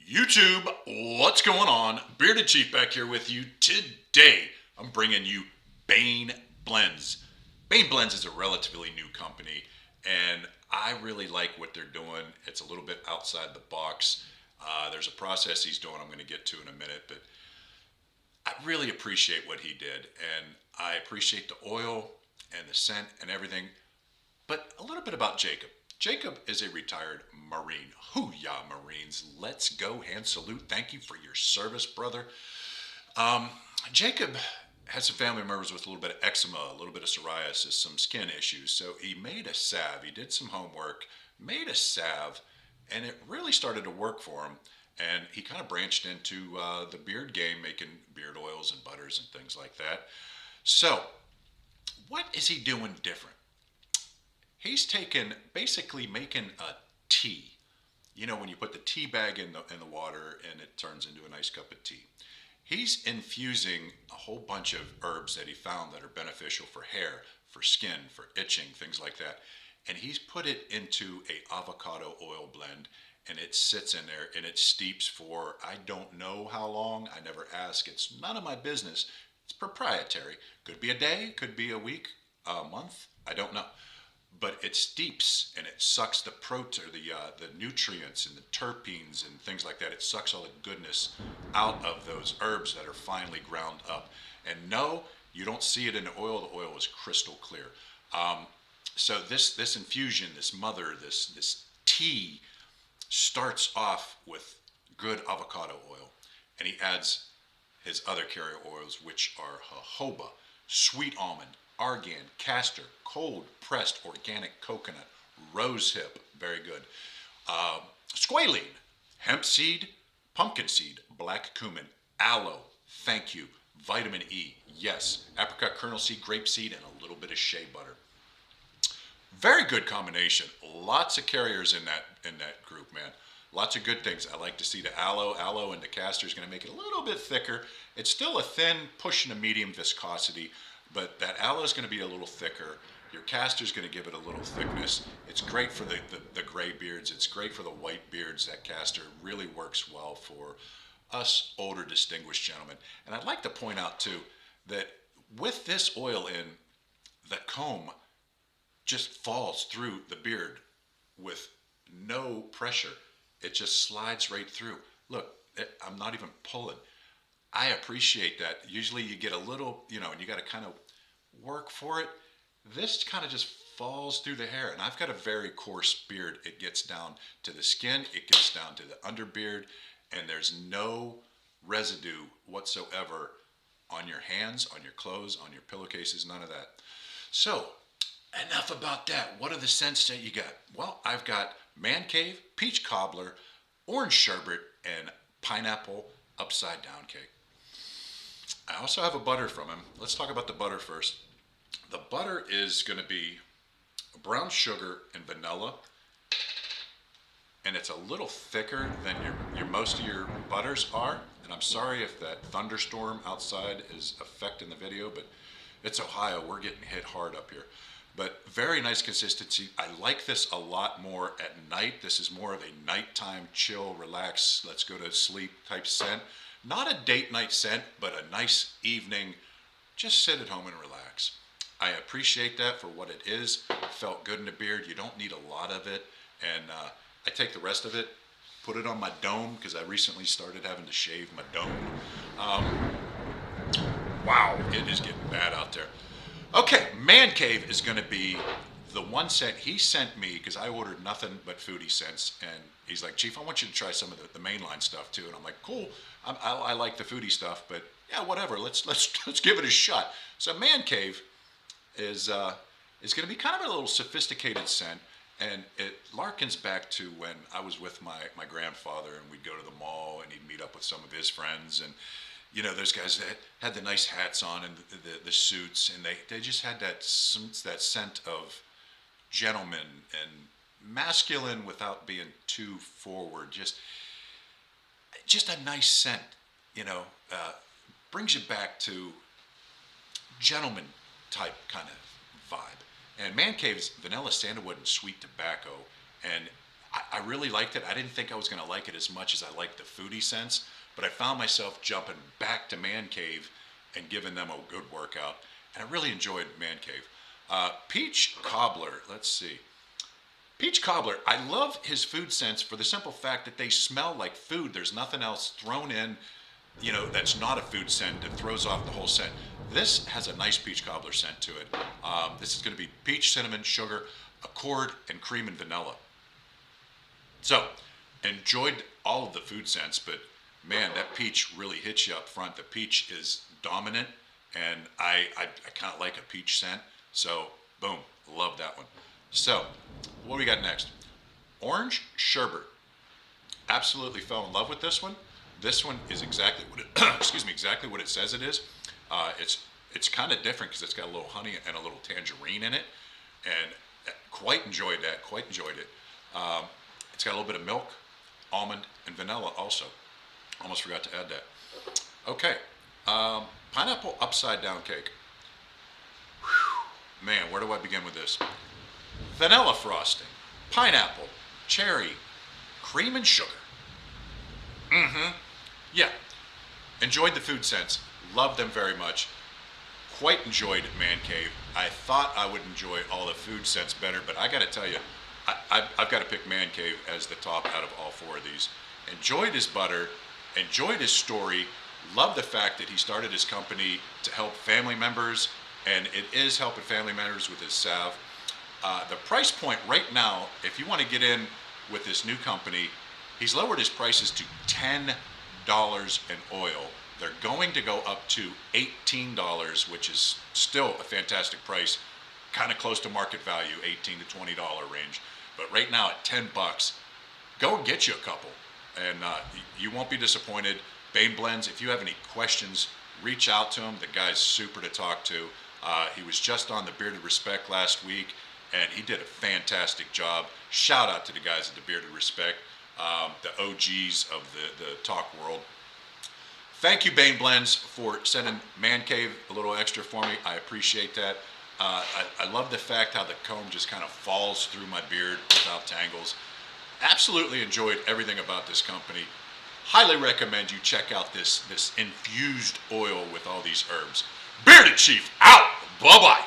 YouTube, what's going on? Bearded Chief back here with you. Today, I'm bringing you Bain Blends. Bain Blends is a relatively new company, and I really like what they're doing. It's a little bit outside the box. There's a process he's doing I'm going to get to in a minute, but I really appreciate what he did, and I appreciate the oil and the scent and everything. But a little bit about Jacob. Jacob is a retired Marine. Hoo-yah, Marines. Let's go. Hand salute. Thank you for your service, brother. Jacob had some family members with a little bit of eczema, a little bit of psoriasis, some skin issues. So he made a salve. He did some homework, made a salve, and it really started to work for him. And he kind of branched into the beard game, making beard oils and butters and things like that. So, what is he doing different? He's basically making a tea. You know, when you put the tea bag in the water and it turns into a nice cup of tea. He's infusing a whole bunch of herbs that he found that are beneficial for hair, for skin, for itching, things like that. And he's put it into a avocado oil blend, and it sits in there and it steeps for I don't know how long. I never ask. It's none of my business. It's proprietary. Could be a day, could be a week, a month. I don't know. But it steeps and it sucks the protein, or the nutrients and the terpenes and things like that. It sucks all the goodness out of those herbs that are finely ground up. And no, you don't see it in the oil. The oil is crystal clear. So this infusion, this tea, starts off with good avocado oil, and he adds his other carrier oils, which are jojoba, sweet almond, argan, castor, cold pressed organic coconut, rosehip, very good, squalene, hemp seed, pumpkin seed, black cumin, aloe, thank you, vitamin E, yes, apricot kernel seed, grape seed, and a little bit of shea butter. Very good combination. Lots of carriers in that group, man. Lots of good things. I like to see the aloe and the castor is going to make it a little bit thicker. It's still a thin, pushing a medium viscosity, but that aloe is going to be a little thicker. Your castor is going to give it a little thickness. It's great for the gray beards. It's great for the white beards. That castor really works well for us older, distinguished gentlemen. And I'd like to point out, too, that with this oil in, the comb just falls through the beard with no pressure. It just slides right through. Look, I'm not even pulling. I appreciate that. Usually you get a little, and you got to kind of work for it. This kind of just falls through the hair. And I've got a very coarse beard. It gets down to the skin. It gets down to the underbeard. And there's no residue whatsoever on your hands, on your clothes, on your pillowcases, none of that. So, enough about that. What are the scents that you got? Well, I've got Man Cave, Peach Cobbler, Orange Sherbet, and Pineapple Upside Down Cake. I also have a butter from him. Let's talk about the butter first. The butter is going to be brown sugar and vanilla, and it's a little thicker than your most of your butters are. And I'm sorry if that thunderstorm outside is affecting the video, but it's Ohio. We're getting hit hard up here. But very nice consistency. I like this a lot more at night. This is more of a nighttime chill, relax, let's go to sleep type scent. Not a date night scent, but a nice evening, just sit at home and relax. I appreciate that for what it is. Felt good in the beard. You don't need a lot of it. And I take the rest of it, put it on my dome, because I recently started having to shave my dome. Wow, it is getting bad out there. Okay, Man Cave is going to be the one scent he sent me, because I ordered nothing but foodie scents, and he's like, Chief, I want you to try some of the mainline stuff too. And I'm like, cool, I like the foodie stuff, but yeah, whatever, let's give it a shot. So Man Cave is going to be kind of a little sophisticated scent, and it larkens back to when I was with my grandfather, and we'd go to the mall, and he'd meet up with some of his friends, and those guys that had the nice hats on and the suits, and they just had that scent of gentleman and masculine without being too forward. Just a nice scent, brings you back to gentleman type kind of vibe. And Man Cave's vanilla, sandalwood, and sweet tobacco. And I really liked it. I didn't think I was going to like it as much as I liked the foodie scents, but I found myself jumping back to Man Cave and giving them a good workout. And I really enjoyed Man Cave. Peach Cobbler, let's see. Peach Cobbler, I love his food scents for the simple fact that they smell like food. There's nothing else thrown in, that's not a food scent that throws off the whole scent. This has a nice peach cobbler scent to it. This is going to be peach, cinnamon, sugar, accord, and cream and vanilla. So, enjoyed all of the food scents, but man, that peach really hits you up front. The peach is dominant, and I kind of like a peach scent. So, boom, love that one. So, what do we got next? Orange sherbet. Absolutely fell in love with this one. This one is exactly what it exactly what it says it is. It's kind of different because it's got a little honey and a little tangerine in it, and quite enjoyed that. Quite enjoyed it. It's got a little bit of milk, almond, and vanilla also. Almost forgot to add that. Okay, pineapple upside down cake. Whew. Man, where do I begin with this? Vanilla frosting, pineapple, cherry, cream and sugar. Yeah, enjoyed the food scents. Loved them very much. Quite enjoyed Man Cave. I thought I would enjoy all the food scents better, but I got to tell you, I've got to pick Man Cave as the top out of all four of these. Enjoyed his butter, enjoyed his story, loved the fact that he started his company to help family members, and it is helping family members with his salve. The price point right now, if you want to get in with this new company, he's lowered his prices to $10 an oil. They're going to go up to $18, which is still a fantastic price, kind of close to market value, $18 to $20 range. But right now at $10, go and get you a couple, and you won't be disappointed. Bain Blends, if you have any questions, reach out to him. The guy's super to talk to. He was just on the Bearded Respect last week, and he did a fantastic job. Shout out to the guys at the Bearded Respect, the OGs of the talk world. Thank you, Bain Blends, for sending Man Cave a little extra for me. I appreciate that. I love the fact how the comb just kind of falls through my beard without tangles. Absolutely enjoyed everything about this company. Highly recommend you check out this infused oil with all these herbs. Bearded Chief out. Bye-bye.